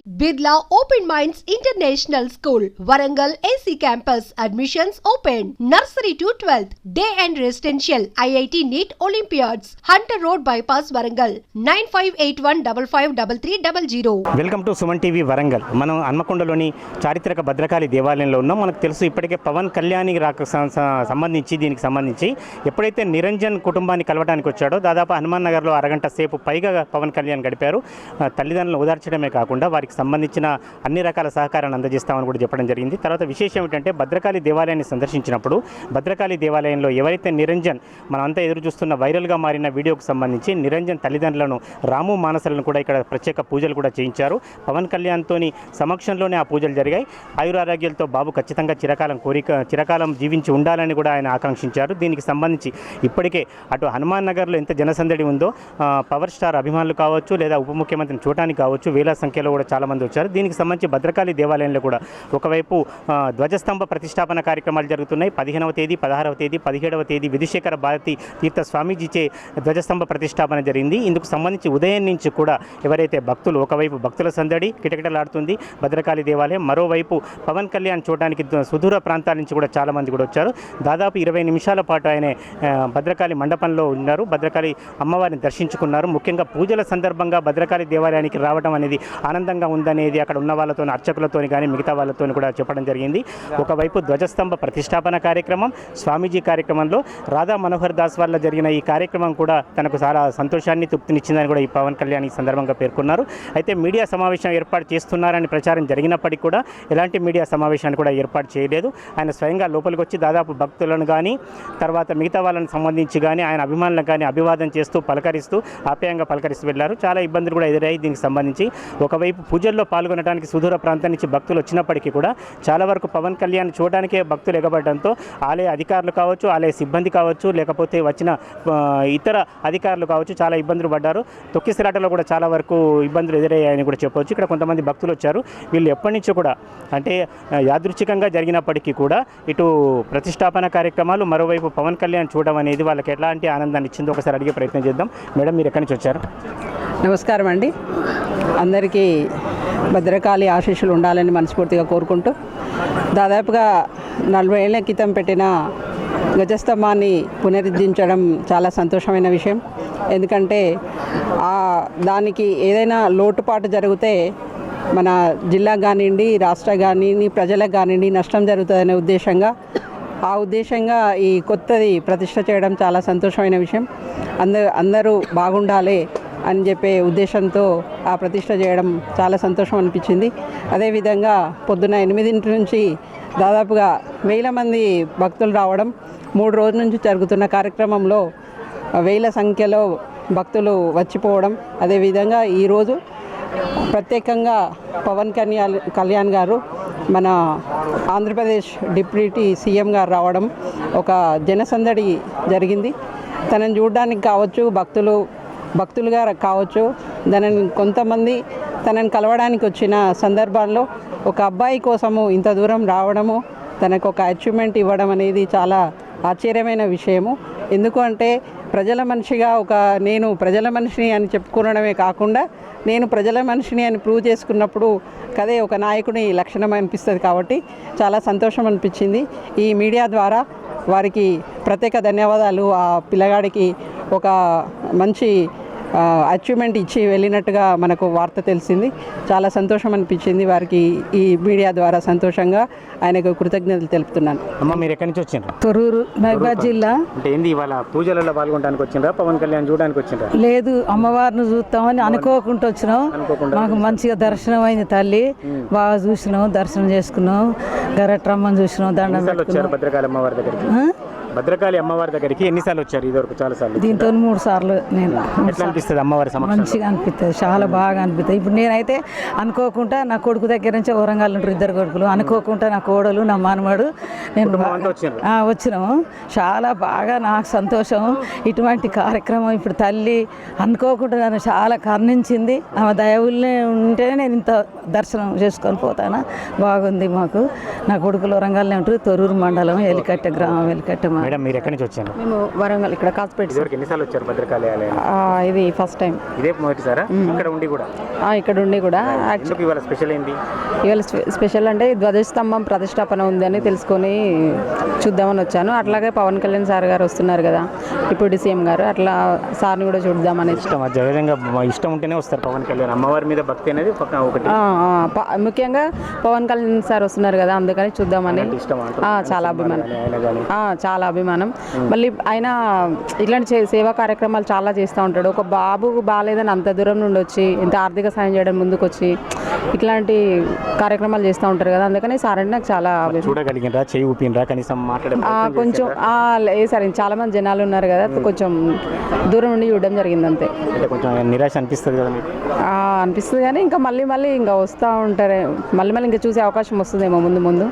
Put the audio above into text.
Birla Open Minds International School, Warangal AC Campus. Admissions open. Nursery to 12th. Day and residential. IIT NEET Olympiads. Hunter Road Bypass, Warangal. 9581553300. Welcome to Suman TV Warangal. మనం హన్మకొండలోని చారిత్రక భద్రకాళి దేవాలయంలో ఉన్నాం. మనకు తెలుసు ఇప్పటికే పవన్ కళ్యాణ్ దీనికి సంబంధించి ఎప్పుడైతే నిరంజన్ కుటుంబాన్ని కలవడానికి వచ్చాడో దాదాపు హనుమాన్ నగర్లో అరగంట సేపు పైగా పవన్ కళ్యాణ్ గడిపారు. తల్లిదండ్రులను ఓదార్చడమే కాకుండా వారికి సంబంధించిన అన్ని రకాల సహకారాన్ని అందజేస్తామని కూడా చెప్పడం జరిగింది. తర్వాత విశేషం ఏమిటంటే భద్రకాళి దేవాలయాన్ని సందర్శించినప్పుడు భద్రకాళి దేవాలయంలో ఎవరైతే నిరంజన్ మనమంతా ఎదురు చూస్తున్న వైరల్గా మారిన వీడియోకు సంబంధించి నిరంజన్ తల్లిదండ్రులను రాము మానసలను కూడా ఇక్కడ ప్రత్యేక పూజలు కూడా చేయించారు. పవన్ కళ్యాణ్తోని సమక్షంలోనే ఆ పూజలు జరిగాయి. ఆయురారోగ్యాలతో బాబు ఖచ్చితంగా చిరకాలం జీవించి ఉండాలని కూడా ఆయన ఆకాంక్షించారు. దీనికి సంబంధించి ఇప్పటికే అటు హనుమాన్ నగర్లో ఎంత జనసందడి ఉందో పవర్ స్టార్ అభిమానులు కావచ్చు లేదా ఉప ముఖ్యమంత్రిని చూడటానికి కావచ్చు వేల సంఖ్యలో కూడా చాలామంది వచ్చారు. దీనికి సంబంధించి భద్రకాళి దేవాలయంలో కూడా ఒకవైపు ధ్వజస్తంభ ప్రతిష్టాపన కార్యక్రమాలు జరుగుతున్నాయి. 15వ తేదీ 16వ తేదీ 17వ తేదీ విధుశేఖర భారతి తీర్థ స్వామీజీచే ధ్వజస్తంభ ప్రతిష్టాపన జరిగింది. ఇందుకు సంబంధించి ఉదయం నుంచి కూడా ఎవరైతే భక్తులు ఒకవైపు భక్తుల సందడి కిటకిటలాడుతుంది భద్రకాళి దేవాలయం, మరోవైపు పవన్ కళ్యాణ్ చూడడానికి సుదూర ప్రాంతాల నుంచి కూడా చాలామంది కూడా వచ్చారు. దాదాపు 20 నిమిషాల పాటు ఆయన భద్రకాళి మండపంలో ఉన్నారు. భద్రకాళి అమ్మవారిని దర్శించుకున్నారు. ముఖ్యంగా పూజల సందర్భంగా భద్రకాళి దేవాలయానికి రావడం అనేది ఆనందంగా ఉందనేది అక్కడ ఉన్న వాళ్ళతో అర్చకులతో కానీ మిగతా వాళ్ళతో కూడా చెప్పడం జరిగింది. ఒకవైపు ధ్వజస్తంభ ప్రతిష్టాపన కార్యక్రమం, స్వామీజీ కార్యక్రమంలో రాధా మనోహర్ దాస్ వల్ల జరిగిన ఈ కార్యక్రమం కూడా తనకు చాలా సంతోషాన్ని తృప్తినిచ్చిందని కూడా ఈ పవన్ కళ్యాణ్ ఈ సందర్భంగా పేర్కొన్నారు. అయితే మీడియా సమావేశం ఏర్పాటు చేస్తున్నారని ప్రచారం జరిగినప్పటికీ కూడా ఎలాంటి మీడియా సమావేశాన్ని కూడా ఏర్పాటు చేయలేదు. ఆయన స్వయంగా లోపలికి వచ్చి దాదాపు భక్తులను కానీ తర్వాత మిగతా వాళ్ళని సంబంధించి కానీ ఆయన అభిమానులను కానీ అభివాదం చేస్తూ పలకరిస్తూ ఆప్యాయంగా పలకరిస్తూ వెళ్ళారు. చాలా ఇబ్బందులు కూడా ఎదురయ్యాయి. దీనికి సంబంధించి ఒకవైపు పూజల్లో పాల్గొనడానికి సుదూర ప్రాంతం నుంచి భక్తులు వచ్చినప్పటికీ కూడా చాలా వరకు పవన్ కళ్యాణ్ చూడడానికే భక్తులు ఎగబడడంతో ఆలయ అధికారులు కావచ్చు, ఆలయ సిబ్బంది కావచ్చు, లేకపోతే వచ్చిన ఇతర అధికారులు కావచ్చు చాలా ఇబ్బందులు పడ్డారు. తొక్కిసలాటలో కూడా చాలా వరకు ఇబ్బందులు ఎదురయ్యాయని కూడా చెప్పవచ్చు. ఇక్కడ కొంతమంది భక్తులు వచ్చారు. వీళ్ళు ఎప్పటి నుంచో కూడా అంటే యాదృచ్ఛికంగా జరిగినప్పటికీ కూడా ఇటు ప్రతిష్టాపన కార్యక్రమాలు, మరోవైపు పవన్ కళ్యాణ్ చూడడం అనేది వాళ్ళకి ఎలాంటి ఆనందాన్ని ఇచ్చిందో ఒకసారి అడిగే ప్రయత్నం చేద్దాం. మేడం, మీరు ఎక్కడి నుంచి వచ్చారు? నమస్కారం అండి. అందరికీ భద్రకాళి ఆశీస్సులు ఉండాలని మనస్ఫూర్తిగా కోరుకుంటూ దాదాపుగా 40 ఏళ్ల క్రితం పెట్టిన గజస్తంభాన్ని పునరుద్ధరించడం చాలా సంతోషమైన విషయం. ఎందుకంటే దానికి ఏదైనా లోటుపాటు జరిగితే మన జిల్లాకు కానివ్వండి, రాష్ట్రం కానివ్వండి, ప్రజలకు కానివ్వండి నష్టం జరుగుతుందనే ఉద్దేశంగా ఈ కొత్తది ప్రతిష్ట చేయడం చాలా సంతోషమైన విషయం. అందరూ బాగుండాలి అని చెప్పే ఉద్దేశంతో ఆ ప్రతిష్ట చేయడం చాలా సంతోషం అనిపించింది. అదేవిధంగా పొద్దున 8 నుంచి దాదాపుగా 1000 మంది భక్తులు రావడం, 3 రోజుల నుంచి జరుగుతున్న కార్యక్రమంలో 1000 సంఖ్యలో భక్తులు వచ్చిపోవడం, అదేవిధంగా ఈరోజు ప్రత్యేకంగా పవన్ కళ్యాణ్ గారు మన ఆంధ్రప్రదేశ్ డిప్యూటీ సీఎం గారు రావడం ఒక జనసందడి జరిగింది. తనని చూడడానికి కావచ్చు, భక్తులుగా కావచ్చు, కొంతమంది తనని కలవడానికి వచ్చిన సందర్భాల్లో ఒక అబ్బాయి కోసము ఇంత దూరం రావడము, తనకు ఒక అచీవ్మెంట్ ఇవ్వడం అనేది చాలా ఆశ్చర్యమైన విషయము. ఎందుకు అంటే ప్రజల మనిషిగా నేను ప్రజల మనిషిని అని చెప్పుకోవడమే కాకుండా నేను ప్రజల మనిషిని అని ప్రూవ్ చేసుకున్నప్పుడు కదే ఒక నాయకుని లక్షణం అనిపిస్తుంది. కాబట్టి చాలా సంతోషం అనిపించింది. ఈ మీడియా ద్వారా వారికి ప్రత్యేక ధన్యవాదాలు. ఆ పిల్లగాడికి ఒక మంచి అచీవ్మెంట్ ఇచ్చి వెళ్ళినట్టుగా మనకు వార్త తెలిసింది. చాలా సంతోషం అనిపించింది. వారికి ఈ మీడియా ద్వారా సంతోషంగా ఆయనకు కృతజ్ఞతలు తెలుపుతున్నాను. అమ్మ, మీరు ఎక్కడి నుంచి వచ్చిండ్రు? తొర్రూరు, మహబూబాబాద్ జిల్లా. అంటే ఏంది ఇవాళ పూజలలో పాల్గొనడానికి వచ్చిండ్రా, పవన్ కళ్యాణ్ చూడడానికి వచ్చిండ్రా? లేదు, అమ్మవారిని చూస్తామని అనుకోకుండా వచ్చినాం. మాకు మంచిగా దర్శనం అయింది. తల్లి బాగా చూసినాం, దర్శనం చేసుకున్నాం, గరట్రమ్మని చూసినాం, దండం వచ్చారు. భద్రకాళి అమ్మవారి దగ్గరికి ఎన్నిసార్లు వచ్చారు? ఇదివరకు చాలా సార్లు. దీంతో 3 సార్లు. నేను ఎట్లా అనిపిస్తుంది అమ్మవారి సమక్షంలో? మంచిగా అనిపిస్తుంది, చాలా బాగా అనిపిస్తుంది. ఇప్పుడు నేనైతే అనుకోకుండా నా కొడుకు దగ్గర నుంచి వరంగల్ ఉంటారు 2 కొడుకులు, అనుకోకుండా నా కోడలు నా మనవడు నేను వచ్చినాము. చాలా బాగా నాకు సంతోషం. ఇటువంటి కార్యక్రమం ఇప్పుడు తల్లి అనుకోకుండా నన్ను చాలా కరుణించింది. ఆమె దయవుల్ని ఉంటేనే నేను ఇంత దర్శనం చేసుకొని పోతాను. బాగుంది. మాకు నా కొడుకులు వరంగల్నే ఉంటారు, తొర్రూరు మండలం, ఎలికట్టె గ్రామం, ఎలికట్టె మేడం మీరు ఎక్కడి నుంచి వచ్చారు? మేము వరంగల్ ఇక్కడ కాస్పేట్ ఇదివరకు ఎన్నిసార్లు వచ్చారు భద్రకాళి ఆలయం? ఇది ఫస్ట్ టైం. ఇదే మొదటిసారా ఇక్కడ ఉండి కూడా? ఇక్కడ ఉండి కూడా. ఎందుకు ఇవాళ స్పెషల్ ఏంటి? ఇవాళ స్పెషల్ అంటే ధ్వజస్తంభం ప్రతిష్టాపన ఉందని తెలుసుకొని చూద్దామని వచ్చాను. అట్లాగే పవన్ కళ్యాణ్ సార్ గారు వస్తున్నారు కదా, డిప్యూటీ సీఎం గారు, అట్లా సార్ని కూడా చూద్దామని ఇష్టం. అది విధంగా ఇష్టం ఉంటేనే వస్తారు పవన్ కళ్యాణ్. అమ్మవారి మీద భక్తి అనేది ఒకటి. ముఖ్యంగా పవన్ కళ్యాణ్ సార్ వస్తున్నారు కదా, అందుకని చూద్దామని. చాలా అభిమానం, చాలా అభిమానం. మళ్ళీ ఆయన ఇట్లాంటి సేవా కార్యక్రమాలు చాలా చేస్తూ ఉంటాడు. ఒక బాబు బాగాలేదని అంత దూరం నుండి వచ్చి ఇంత ఆర్థిక సాయం చేయడం ముందుకు వచ్చి ఇట్లాంటి కార్యక్రమాలు చేస్తూ ఉంటారు కదా, అందుకని సార్ అంటే నాకు చాలా చూడగలిగినరా, చేయి ఊపినరా, కనీసం కొంచెం లేదు సార్. చాలా మంది జనాలు ఉన్నారు కదా, కొంచెం దూరం నుండి చూడడం జరిగింది అంతే. కొంచెం నిరాశ అనిపిస్తుంది కదా? అనిపిస్తుంది కానీ ఇంకా మళ్ళీ ఇంకా వస్తూ ఉంటారు, మళ్ళీ ఇంకా చూసే అవకాశం వస్తుందేమో ముందు.